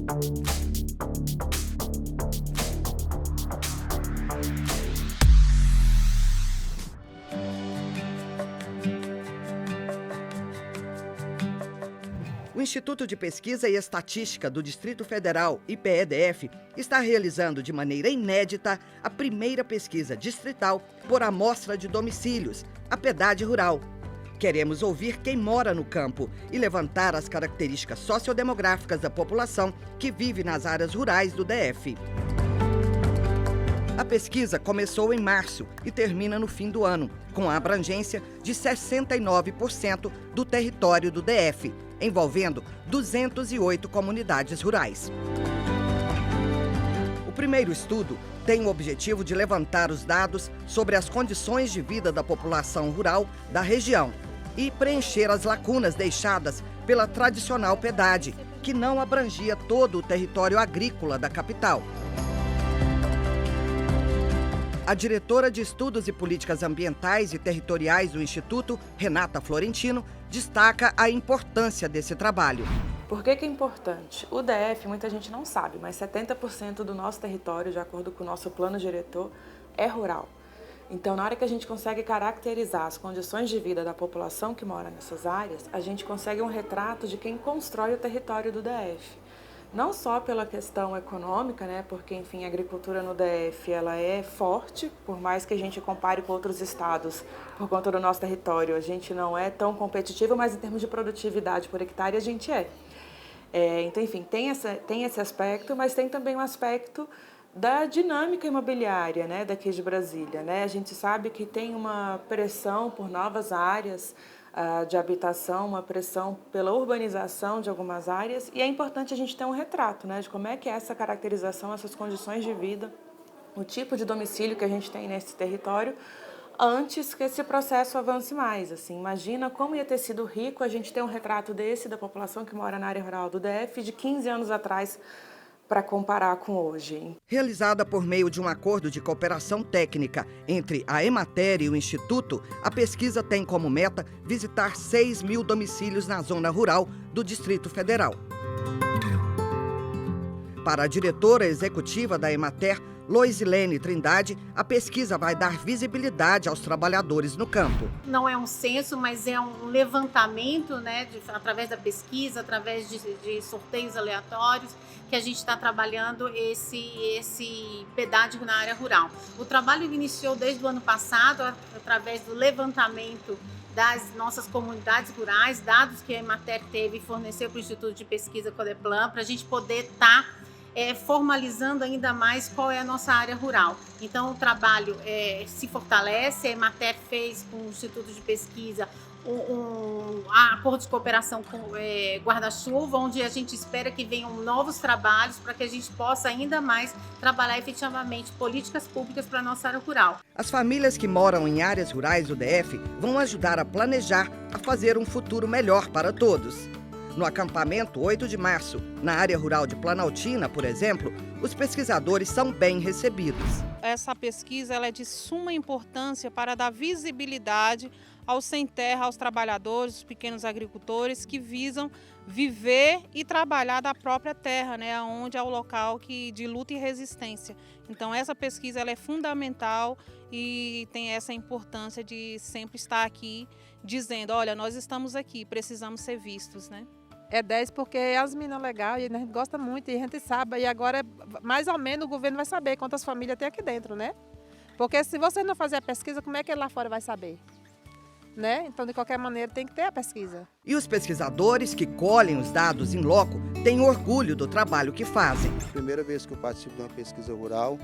O Instituto de Pesquisa e Estatística do Distrito Federal, IPEDF, está realizando de maneira inédita a primeira pesquisa distrital por amostra de domicílios, a PEDAD Rural. Queremos ouvir quem mora no campo e levantar as características sociodemográficas da população que vive nas áreas rurais do DF. A pesquisa começou em março e termina no fim do ano, com a abrangência de 69% do território do DF, envolvendo 208 comunidades rurais. O primeiro estudo tem o objetivo de levantar os dados sobre as condições de vida da população rural da região e preencher as lacunas deixadas pela tradicional PEDAD, que não abrangia todo o território agrícola da capital. A diretora de Estudos e Políticas Ambientais e Territoriais do Instituto, Renata Florentino, destaca a importância desse trabalho. Por que é importante? O DF, muita gente não sabe, mas 70% do nosso território, de acordo com o nosso plano diretor, é rural. Então, na hora que a gente consegue caracterizar as condições de vida da população que mora nessas áreas, a gente consegue um retrato de quem constrói o território do DF. Não só pela questão econômica, né, porque, enfim, a agricultura no DF ela é forte, por mais que a gente compare com outros estados, por conta do nosso território, a gente não é tão competitivo, mas em termos de produtividade por hectare a gente é. Então, enfim, tem esse aspecto, mas tem também um aspecto da dinâmica imobiliária, né, daqui de Brasília, né? A gente sabe que tem uma pressão por novas áreas de habitação, uma pressão pela urbanização de algumas áreas, e é importante a gente ter um retrato, né, de como é que é essa caracterização, essas condições de vida, o tipo de domicílio que a gente tem nesse território, antes que esse processo avance mais. Assim, imagina como ia ter sido rico a gente ter um retrato desse da população que mora na área rural do DF de 15 anos atrás, para comparar com hoje. Realizada por meio de um acordo de cooperação técnica entre a Emater e o Instituto, a pesquisa tem como meta visitar 6.000 domicílios na zona rural do Distrito Federal. Para a diretora executiva da Emater, Loisilene Trindade, a pesquisa vai dar visibilidade aos trabalhadores no campo. Não é um censo, mas é um levantamento, né, através da pesquisa, através de sorteios aleatórios, que a gente está trabalhando esse PEDAD na área rural. O trabalho iniciou desde o ano passado, através do levantamento das nossas comunidades rurais, dados que a Emater teve e forneceu para o Instituto de Pesquisa Codeplan, para a gente poder estar formalizando ainda mais qual é a nossa área rural. Então, o trabalho se fortalece. A Emater fez com o Instituto de Pesquisa um acordo de cooperação com Guarda-Chuva, onde a gente espera que venham novos trabalhos para que a gente possa ainda mais trabalhar efetivamente políticas públicas para a nossa área rural. As famílias que moram em áreas rurais do DF vão ajudar a planejar, a fazer um futuro melhor para todos. No acampamento 8 de março, na área rural de Planaltina, por exemplo, os pesquisadores são bem recebidos. Essa pesquisa ela é de suma importância para dar visibilidade aos sem terra, aos trabalhadores, os pequenos agricultores que visam viver e trabalhar da própria terra, né, onde é o local de luta e resistência. Então essa pesquisa ela é fundamental e tem essa importância de sempre estar aqui dizendo, olha, nós estamos aqui, precisamos ser vistos, né? É 10 porque as minas legais, a gente gosta muito e a gente sabe, e agora mais ou menos o governo vai saber quantas famílias tem aqui dentro, né? Porque se você não fazer a pesquisa, como é que ele lá fora vai saber? Né? Então, de qualquer maneira, tem que ter a pesquisa. E os pesquisadores que colhem os dados em loco têm orgulho do trabalho que fazem. Primeira vez que eu participo de uma pesquisa rural,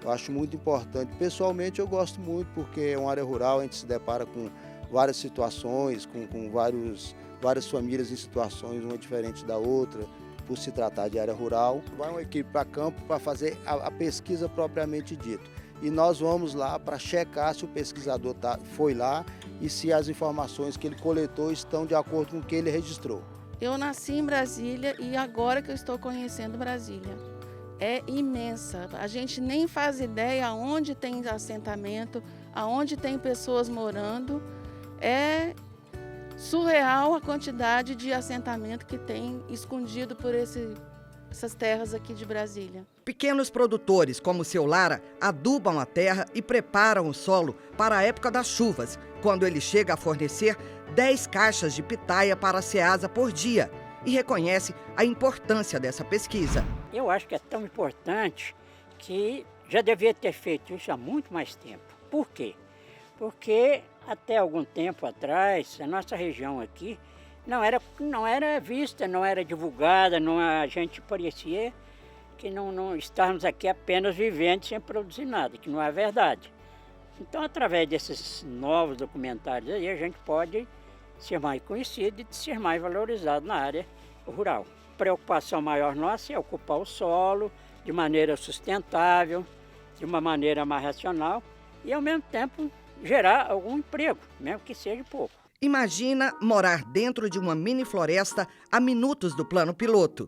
eu acho muito importante. Pessoalmente, eu gosto muito porque é uma área rural, a gente se depara com várias situações, com várias famílias em situações, uma diferente da outra, por se tratar de área rural. Vai uma equipe para campo para fazer a pesquisa propriamente dita. E nós vamos lá para checar se o pesquisador foi lá e se as informações que ele coletou estão de acordo com o que ele registrou. Eu nasci em Brasília e agora que eu estou conhecendo Brasília. É imensa. A gente nem faz ideia aonde tem assentamento, aonde tem pessoas morando. É surreal a quantidade de assentamento que tem escondido por essas terras aqui de Brasília. Pequenos produtores, como o seu Lara, adubam a terra e preparam o solo para a época das chuvas, quando ele chega a fornecer 10 caixas de pitaia para a Ceasa por dia, e reconhece a importância dessa pesquisa. Eu acho que é tão importante que já devia ter feito isso há muito mais tempo. Por quê? Porque até algum tempo atrás, a nossa região aqui não era vista, não era divulgada, a gente parecia que não estávamos aqui apenas vivendo sem produzir nada, que não é verdade. Então, através desses novos documentários aí, a gente pode ser mais conhecido e ser mais valorizado na área rural. A preocupação maior nossa é ocupar o solo de maneira sustentável, de uma maneira mais racional e, ao mesmo tempo, gerar algum emprego, mesmo que seja pouco. Imagina morar dentro de uma mini floresta a minutos do plano piloto.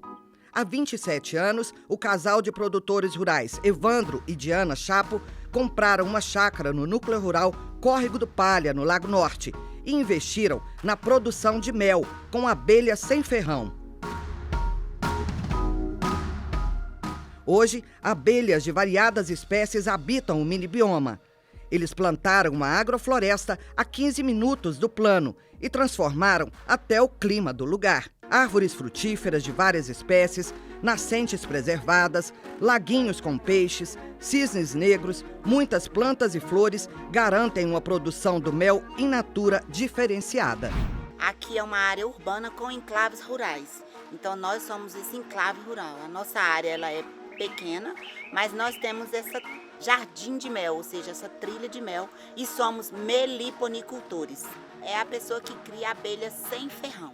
Há 27 anos, o casal de produtores rurais Evandro e Diana Chapo compraram uma chácara no núcleo rural Córrego do Palha, no Lago Norte, e investiram na produção de mel com abelhas sem ferrão. Hoje, abelhas de variadas espécies habitam o mini-bioma. Eles plantaram uma agrofloresta a 15 minutos do plano e transformaram até o clima do lugar. Árvores frutíferas de várias espécies, nascentes preservadas, laguinhos com peixes, cisnes negros, muitas plantas e flores garantem uma produção do mel in natura diferenciada. Aqui é uma área urbana com enclaves rurais. Então nós somos esse enclave rural. A nossa área ela é pequena, mas nós temos essa jardim de mel, ou seja, essa trilha de mel, e somos meliponicultores. É a pessoa que cria abelhas sem ferrão.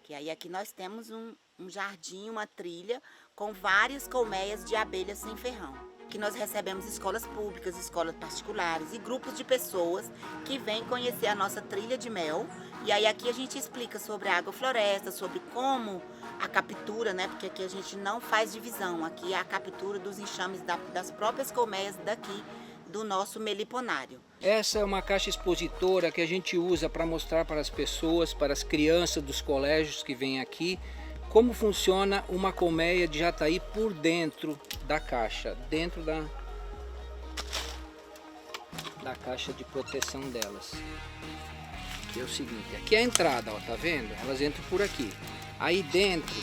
Que aí aqui nós temos um jardim, uma trilha com várias colmeias de abelhas sem ferrão. Que nós recebemos escolas públicas, escolas particulares e grupos de pessoas que vêm conhecer a nossa trilha de mel. E aí aqui a gente explica sobre a agrofloresta, sobre como a captura, né? Porque aqui a gente não faz divisão, aqui é a captura dos enxames das próprias colmeias daqui do nosso meliponário. Essa é uma caixa expositora que a gente usa para mostrar para as pessoas, para as crianças dos colégios que vêm aqui, como funciona uma colmeia de jataí por dentro da caixa, dentro da caixa de proteção delas. Que é o seguinte, aqui é a entrada, ó, tá vendo? Elas entram por aqui. Aí dentro,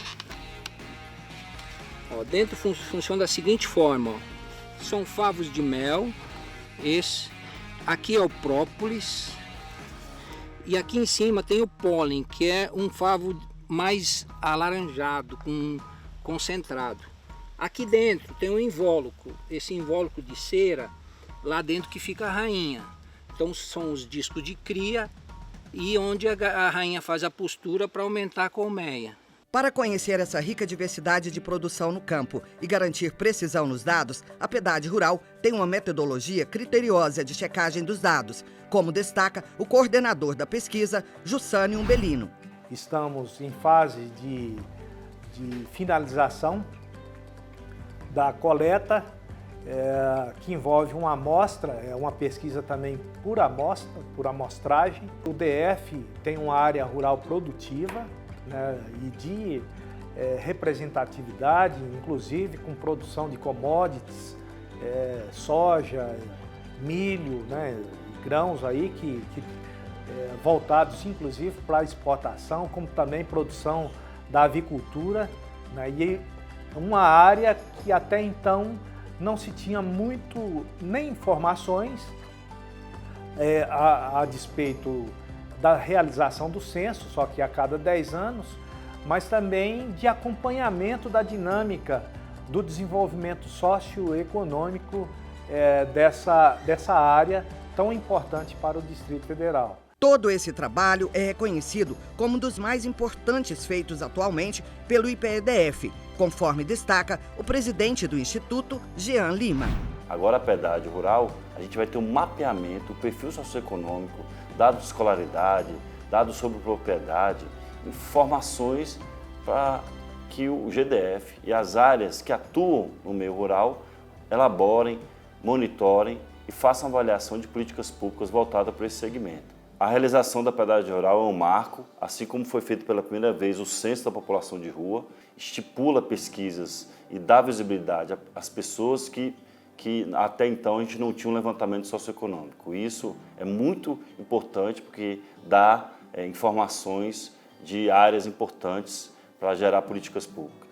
ó, dentro funciona da seguinte forma, ó. São favos de mel, esse. Aqui é o própolis. E aqui em cima tem o pólen, que é um favo mais alaranjado, concentrado. Aqui dentro tem um invólucro, esse invólucro de cera, lá dentro que fica a rainha. Então são os discos de cria e onde a rainha faz a postura para aumentar a colmeia. Para conhecer essa rica diversidade de produção no campo e garantir precisão nos dados, a Pedade Rural tem uma metodologia criteriosa de checagem dos dados, como destaca o coordenador da pesquisa, Jussane Umbelino. Estamos em fase de finalização da coleta, que envolve uma amostra, uma pesquisa também por amostra, por amostragem. O DF tem uma área rural produtiva, né, e de representatividade, inclusive com produção de commodities, soja, milho, né, grãos aí voltados inclusive para a exportação, como também produção da avicultura, né, e uma área que até então não se tinha muito nem informações a despeito da realização do censo, só que a cada 10 anos, mas também de acompanhamento da dinâmica do desenvolvimento socioeconômico dessa área tão importante para o Distrito Federal. Todo esse trabalho é reconhecido como um dos mais importantes feitos atualmente pelo IPEDF, conforme destaca o presidente do Instituto, Jean Lima. Agora a Pedade Rural, a gente vai ter um mapeamento, o perfil socioeconômico, dados de escolaridade, dados sobre propriedade, informações para que o GDF e as áreas que atuam no meio rural elaborem, monitorem e façam avaliação de políticas públicas voltadas para esse segmento. A realização da pedágio rural é um marco, assim como foi feito pela primeira vez o censo da população de rua, estipula pesquisas e dá visibilidade às pessoas que até então a gente não tinha um levantamento socioeconômico. Isso é muito importante porque dá informações de áreas importantes para gerar políticas públicas.